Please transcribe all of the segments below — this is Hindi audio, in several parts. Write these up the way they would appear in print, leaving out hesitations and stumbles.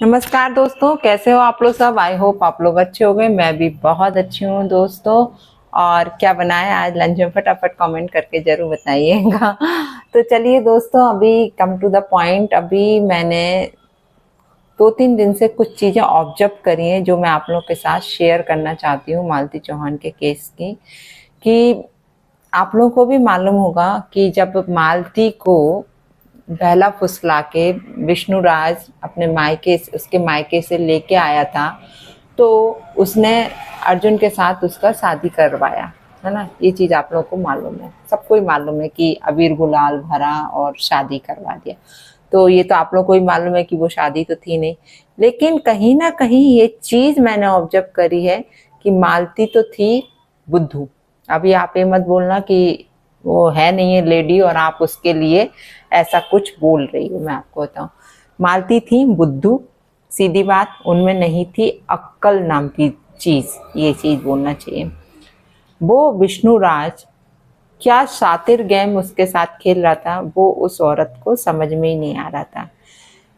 नमस्कार दोस्तों, कैसे हो आप लोग सब। आई होप आप लोग अच्छे हो गए। मैं भी बहुत अच्छी हूँ दोस्तों। और क्या बनाया आज लंच में, फटाफट कमेंट करके जरूर बताइएगा। तो चलिए दोस्तों, अभी कम टू द पॉइंट। अभी मैंने 2-3 दिन से कुछ चीज़ें ऑब्जर्व करी हैं जो मैं आप लोग के साथ शेयर करना चाहती हूँ मालती चौहान के केस की। कि आप लोगों को भी मालूम होगा कि जब मालती को बहला फुसला के विष्णुराज अपने मायके उसके मायके से लेके आया था, तो उसने अर्जुन के साथ उसका शादी करवाया, है ना। ये चीज़ आप लोगों को मालूम है, सबको ही मालूम है कि अबीर गुलाल भरा और शादी करवा दिया। तो ये तो आप लोगों को ही मालूम है कि वो शादी तो थी नहीं। लेकिन कहीं ना कहीं ये चीज़ मैंने ऑब्जर्व करी है कि मालती तो थी बुद्धू। अभी आप ये मत बोलना कि वो है नहीं है लेडी और आप उसके लिए ऐसा कुछ बोल रही हो। मैं आपको बताऊं, मालती थी बुद्धू, सीधी बात। उनमें नहीं थी अक्कल नाम की चीज, ये चीज बोलना चाहिए। वो विष्णुराज क्या शातिर गेम उसके साथ खेल रहा था, वो उस औरत को समझ में ही नहीं आ रहा था।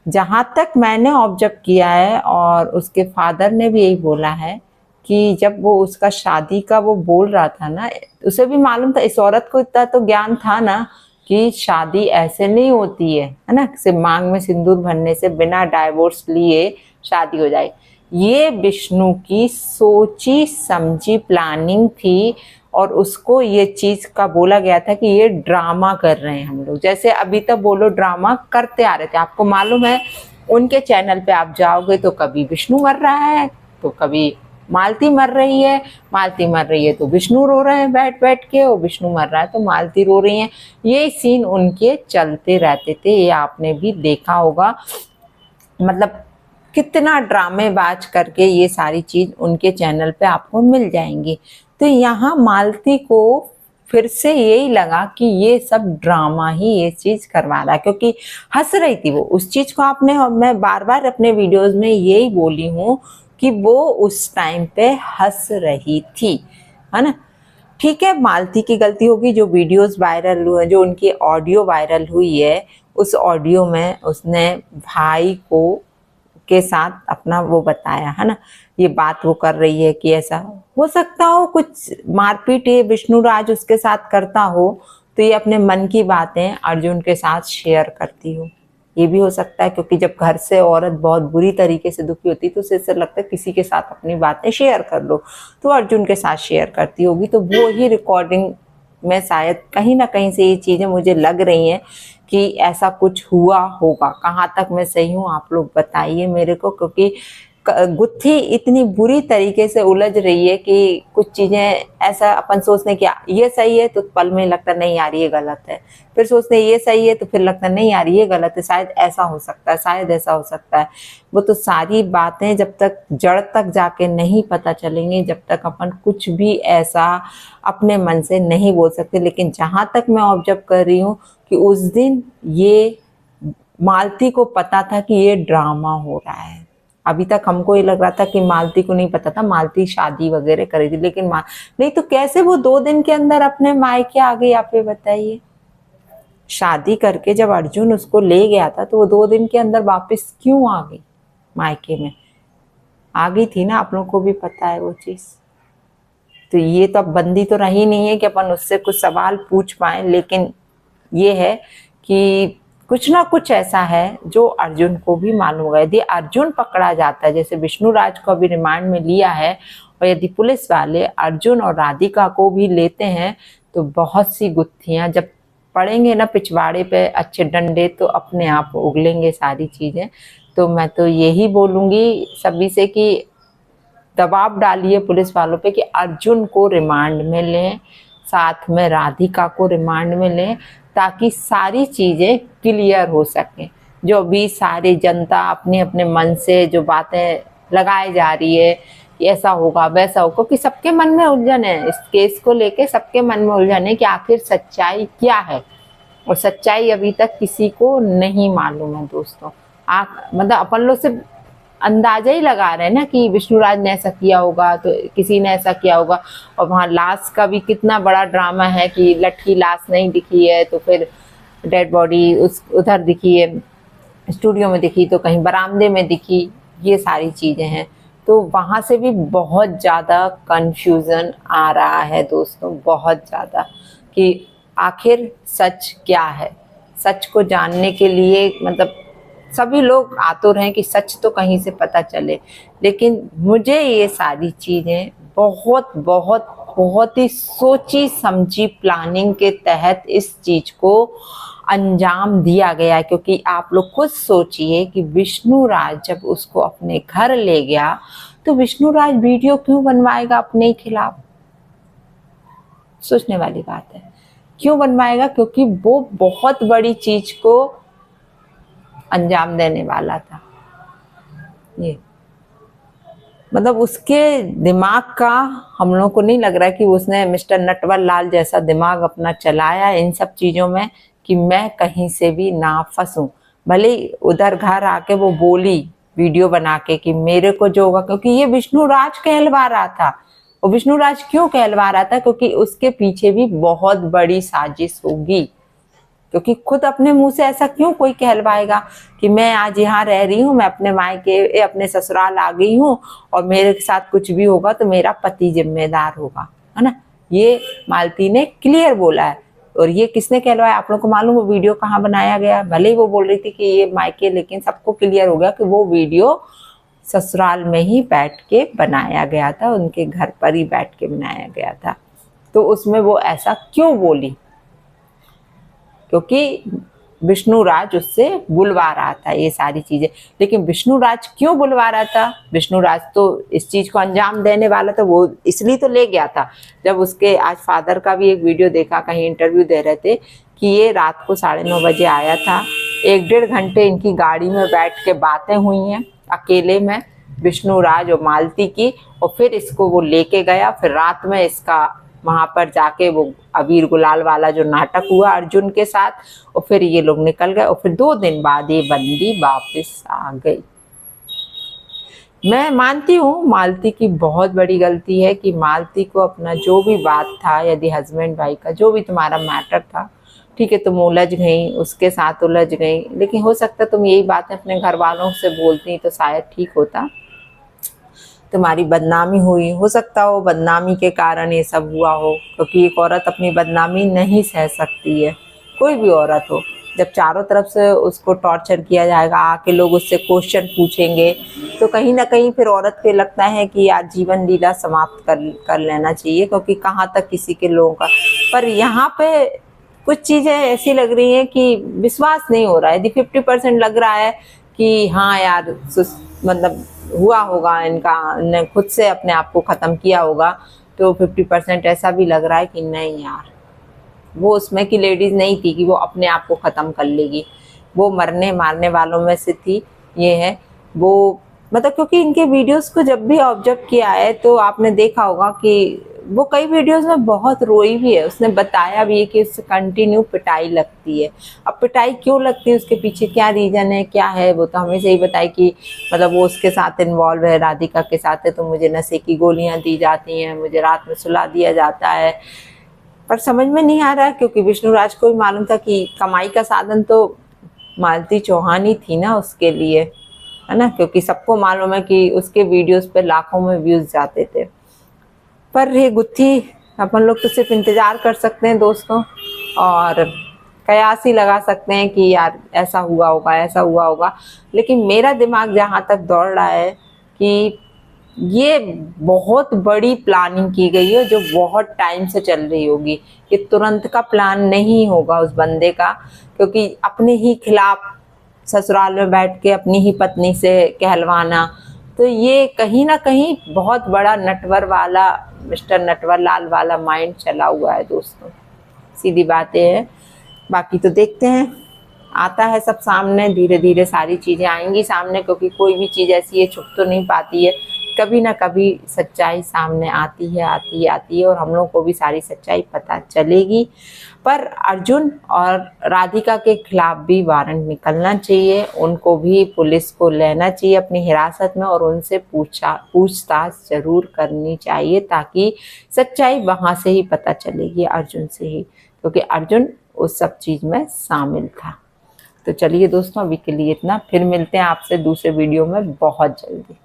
जहां तक मैंने ऑब्जर्व किया है और उसके फादर ने भी यही बोला है कि जब वो उसका शादी का वो बोल रहा था ना, उसे भी मालूम था, इस औरत को इतना तो ज्ञान था ना कि शादी ऐसे नहीं होती है ना, सिर्फ मांग में सिंदूर भरने से बिना डाइवोर्स लिए शादी हो जाए। ये विष्णु की सोची समझी प्लानिंग थी। और उसको ये चीज का बोला गया था कि ये ड्रामा कर रहे हैं हम लोग, जैसे अभी तक बोलो ड्रामा करते आ रहे थे। आपको मालूम है उनके चैनल पे आप जाओगे तो कभी विष्णु मर रहा है तो कभी मालती मर रही है, मालती मर रही है तो विष्णु रो रहे हैं बैठ बैठ के, और विष्णु मर रहा है तो मालती रो रही है। ये सीन उनके चलते रहते थे, ये आपने भी देखा होगा। मतलब कितना ड्रामेबाज करके ये सारी चीज उनके चैनल पे आपको मिल जाएंगी। तो यहाँ मालती को फिर से यही लगा कि ये सब ड्रामा ही ये चीज करवा रहा है, क्योंकि हंस रही थी वो उस चीज को। आपने, मैं बार बार अपने वीडियोस में यही बोली हूँ कि वो उस टाइम पे हंस रही थी, है ना। ठीक है, मालती की गलती होगी। जो वीडियोस वायरल हुए, जो उनकी ऑडियो वायरल हुई है, उस ऑडियो में उसने भाई को के साथ अपना वो बताया, है ना। ये बात वो कर रही है कि ऐसा हो सकता हो कुछ मारपीट ये विष्णुराज उसके साथ करता हो, तो ये अपने मन की बातें अर्जुन के साथ शेयर करती हो। ये भी हो सकता है, क्योंकि जब घर से औरत बहुत बुरी तरीके से दुखी होती है तो उसे ऐसा लगता है किसी के साथ अपनी बातें शेयर कर लो, तो अर्जुन के साथ शेयर करती होगी। तो वो ही रिकॉर्डिंग में शायद कहीं ना कहीं से ये चीजें मुझे लग रही हैं कि ऐसा कुछ हुआ होगा। कहाँ तक मैं सही हूँ आप लोग बताइए मेरे को, क्योंकि गुत्थी इतनी बुरी तरीके से उलझ रही है कि कुछ चीजें ऐसा अपन सोचने की ये सही है तो पल में लगता नहीं यार ये गलत है, फिर सोचते ये सही है तो फिर लगता नहीं यार ये गलत है, शायद ऐसा हो सकता है, शायद ऐसा हो सकता है। वो तो सारी बातें जब तक जड़ तक जाके नहीं पता चलेंगी, जब तक अपन कुछ भी ऐसा अपने मन से नहीं बोल सकते। लेकिन जहां तक मैं ऑब्जर्व कर रही हूँ कि उस दिन ये मालती को पता था कि ये ड्रामा हो रहा है। अभी तक हमको ये लग रहा था कि मालती को नहीं पता था, मालती शादी वगैरह करी थी, लेकिन नहीं तो कैसे वो 2 दिन के अंदर अपने मायके आ गई, आप ये बताइए। शादी करके जब अर्जुन उसको ले गया था तो वो 2 दिन के अंदर वापस क्यों आ गई मायके में? आ गई थी ना, आप लोगों को भी पता है वो चीज। तो ये तो अब बंदी तो रही नहीं है कि अपन उससे कुछ सवाल पूछ पाए, लेकिन ये है कि कुछ ना कुछ ऐसा है जो अर्जुन को भी मालूम होगा। यदि अर्जुन पकड़ा जाता है, जैसे विष्णुराज को अभी रिमांड में लिया है, और यदि पुलिस वाले अर्जुन और राधिका को भी लेते हैं, तो बहुत सी गुत्थियां जब पड़ेंगे ना पिछवाड़े पे अच्छे डंडे, तो अपने आप उगलेंगे सारी चीजें। तो मैं तो यही बोलूंगी सभी से कि दबाव डालिए पुलिस वालों पे कि अर्जुन को रिमांड में लें, साथ में राधिका को रिमांड में लें, ताकि सारी चीजें क्लियर हो सकें। जो भी सारी जनता अपने अपने मन से जो बातें लगाई जा रही है कि ऐसा होगा वैसा होगा, क्योंकि सबके मन में उलझन है इस केस को लेके, सबके मन में उलझन है कि आखिर सच्चाई क्या है। और सच्चाई अभी तक किसी को नहीं मालूम है दोस्तों। मतलब अपन लोग से अंदाजा ही लगा रहे हैं ना कि विष्णुराज ने ऐसा किया होगा तो किसी ने ऐसा किया होगा। और वहां लाश का भी कितना बड़ा ड्रामा है कि लटकी लाश नहीं दिखी है तो फिर डेड बॉडी उस उधर दिखी है। स्टूडियो में दिखी तो कहीं बरामदे में दिखी, ये सारी चीज़ें हैं। तो वहाँ से भी बहुत ज़्यादा कन्फ्यूज़न आ रहा है दोस्तों, बहुत ज़्यादा, कि आखिर सच क्या है। सच को जानने के लिए मतलब सभी लोग आतुर हैं कि सच तो कहीं से पता चले, लेकिन मुझे ये सारी चीज़ें बहुत बहुत बहुत ही सोची समझी प्लानिंग के तहत इस चीज़ को अंजाम दिया गया है। क्योंकि आप लोग खुद सोचिए कि विष्णु राज जब उसको अपने घर ले गया तो विष्णु राज वीडियो क्यों बनवाएगा अपने ही खिलाफ? सोचने वाली बात है। क्यों बनवाएगा? क्योंकि वो बहुत बड़ी चीज को अंजाम देने वाला था। ये मतलब उसके दिमाग का हम लोगों को नहीं लग रहा है कि उसने मिस्टर नटवर लाल जैसा दिमाग अपना चलाया इन सब चीजों में कि मैं कहीं से भी ना फंसूं। भले उधर घर आके वो बोली वीडियो बना के कि मेरे को जो होगा, क्योंकि ये विष्णु राज कहलवा रहा था। और विष्णु राज क्यों कहलवा रहा था? क्योंकि उसके पीछे भी बहुत बड़ी साजिश होगी। क्योंकि खुद अपने मुंह से ऐसा क्यों कोई कहलवाएगा कि मैं आज यहाँ रह रही हूँ, मैं अपने मायके अपने ससुराल आ गई हूँ और मेरे साथ कुछ भी होगा तो मेरा पति जिम्मेदार होगा, है ना। ये मालती ने क्लियर बोला है। और ये किसने कहलवाया आप लोगों को मालूम? वो वीडियो कहाँ बनाया गया? भले ही वो बोल रही थी कि ये मायके, लेकिन सबको क्लियर हो गया कि वो वीडियो ससुराल में ही बैठ के बनाया गया था, उनके घर पर ही बैठ के बनाया गया था। तो उसमें वो ऐसा क्यों बोली? क्योंकि विष्णु राज उससे बुलवा रहा था ये सारी चीजें। लेकिन विष्णु राज क्यों बुलवा रहा था? विष्णु राज तो इस चीज को अंजाम देने वाला था, वो इसलिए तो ले गया था। जब उसके आज फादर का भी एक वीडियो देखा, कहीं इंटरव्यू दे रहे थे कि ये रात को 9:30 बजे आया था, 1-1.5 घंटे इनकी गाड़ी में बैठ के बातें हुई हैं अकेले में, विष्णु राज और मालती की। और फिर इसको वो लेके गया, फिर रात में इसका वहां पर जाके वो अबीर गुलाल वाला जो नाटक हुआ अर्जुन के साथ, और फिर ये लोग निकल गए। और फिर 2 दिन बाद ये बंदी वापस आ गई। मैं मानती हूँ मालती की बहुत बड़ी गलती है कि मालती को अपना जो भी बात था, यदि हस्बैंड वाइफ का जो भी तुम्हारा मैटर था, ठीक है, तुम उलझ गई, उसके साथ उलझ गई, लेकिन हो सकता तुम यही बातें अपने घर वालों से बोलती तो शायद ठीक होता। तुम्हारी बदनामी हुई, हो सकता हो बदनामी के कारण ये सब हुआ हो, क्योंकि एक औरत अपनी बदनामी नहीं सह सकती है, कोई भी औरत हो। जब चारों तरफ से उसको टॉर्चर किया जाएगा, आके लोग उससे क्वेश्चन पूछेंगे, तो कहीं ना कहीं फिर औरत को लगता है कि यार जीवन लीला समाप्त कर लेना चाहिए, क्योंकि कहाँ तक किसी के लोगों का। पर यहाँ पे कुछ चीज़ें ऐसी लग रही हैं कि विश्वास नहीं हो रहा है। यदि 50% लग रहा है कि हाँ यार मतलब हुआ होगा, इनका ने खुद से अपने आप को ख़त्म किया होगा, तो 50% ऐसा भी लग रहा है कि नहीं यार, वो उसमें की लेडीज़ नहीं थी कि वो अपने आप को ख़त्म कर लेगी, वो मरने मारने वालों में से थी। ये है वो मतलब, क्योंकि इनके वीडियोस को जब भी ऑब्जर्व किया है तो आपने देखा होगा कि वो कई वीडियोस में बहुत रोई भी है। उसने बताया भी है कि उससे कंटिन्यू पिटाई लगती है। अब पिटाई क्यों लगती है, उसके पीछे क्या रीज़न है, क्या है, वो तो हमेशा ही बताए कि मतलब वो उसके साथ इन्वॉल्व है, राधिका के साथ है, तो मुझे नशे की गोलियां दी जाती हैं, मुझे रात में सुला दिया जाता है। पर समझ में नहीं आ रहा है, क्योंकि विष्णु राज को भी मालूम था कि कमाई का साधन तो मालती चौहान ही थी ना उसके लिए, है ना, क्योंकि सबको मालूम है कि उसके वीडियोस पे लाखों में व्यूज जाते थे। पर ये गुत्थी अपन लोग तो सिर्फ इंतज़ार कर सकते हैं दोस्तों, और कयास ही लगा सकते हैं कि यार ऐसा हुआ होगा, ऐसा हुआ होगा। लेकिन मेरा दिमाग जहाँ तक दौड़ रहा है कि ये बहुत बड़ी प्लानिंग की गई है, जो बहुत टाइम से चल रही होगी। ये तुरंत का प्लान नहीं होगा उस बंदे का, क्योंकि अपने ही खिलाफ ससुराल में बैठ के अपनी ही पत्नी से कहलवाना, तो ये कहीं ना कहीं बहुत बड़ा नटवर वाला, मिस्टर नटवर लाल वाला माइंड चला हुआ है दोस्तों। सीधी बातें हैं। बाकी तो देखते हैं, आता है सब सामने, धीरे धीरे सारी चीज़ें आएंगी सामने, क्योंकि कोई भी चीज़ ऐसी है छुप तो नहीं पाती है। कभी ना कभी सच्चाई सामने आती है, आती है, आती है, और हम लोग को भी सारी सच्चाई पता चलेगी। पर अर्जुन और राधिका के खिलाफ भी वारंट निकलना चाहिए, उनको भी पुलिस को लेना चाहिए अपनी हिरासत में, और उनसे पूछताछ जरूर करनी चाहिए, ताकि सच्चाई वहाँ से ही पता चलेगी, अर्जुन से ही, क्योंकि अर्जुन उस सब चीज़ में शामिल था। तो चलिए दोस्तों, अभी के लिए इतना, फिर मिलते हैं आपसे दूसरे वीडियो में बहुत जल्दी।